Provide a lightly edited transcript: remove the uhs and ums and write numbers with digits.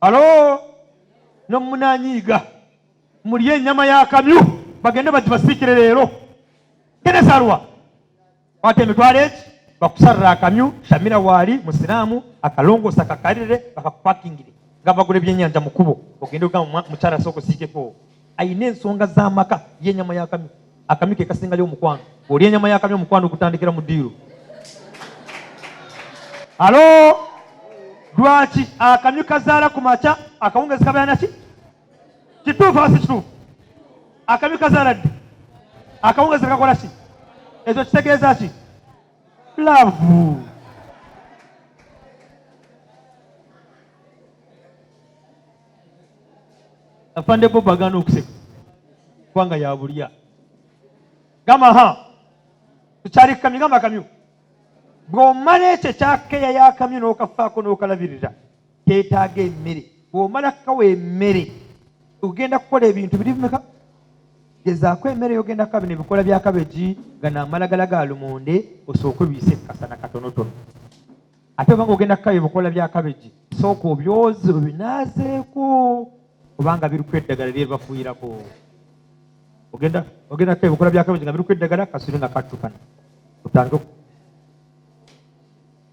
alo nomunanyiiga mulye ennyama y'akamyu bagende bagibasiikire leero genesarwa wate emitwalo eki bakusarira akamyu Shamira waali musiraamu akalongoosa kakalire bakakupakingire nga bagula ebyennyanja mu kkubo ogende ogamba mukyala sooka osiikeko ayina ensonga z'amaka y'ennyama y'akamyu. Akamyu ke kasingayo omukwano. Olya ennyama y'akamyu omukwano ogutandikira mu ddiiro. Alo lwaki akamyu kazaala ku makya akawungeezi kabeera naki kituufu oba si kituufu? Akamyu kazaala ddi akawungeezi kakola ki? Ekyo kitegeeza ki? Laavu. Afande Bob agaana okuseka kubanga yabulya. Gama tukyali kamyu gamba kamyu. Bw'omala ekyo ekyakeeya y'akamyu n'okafaako n'okalabirira keetaaga emmere. Bw'omala kawa emmere ogenda kukola ebintu biri bimeka? Gezaako emmere y'ogenda kukola bino ebikola bya kabeji gano amalagala ga lumonde osooke obiyise kasana katonotono. Ate obanga ogenda kukola ebikola bya kabeji sooka obyoze obinaazeeko kubanga biri ku eddagala lye bafuuyirako. Ogenda kukola ebikola bya kabeji nga biri ku eddagala kasule nga kattukana. Otandike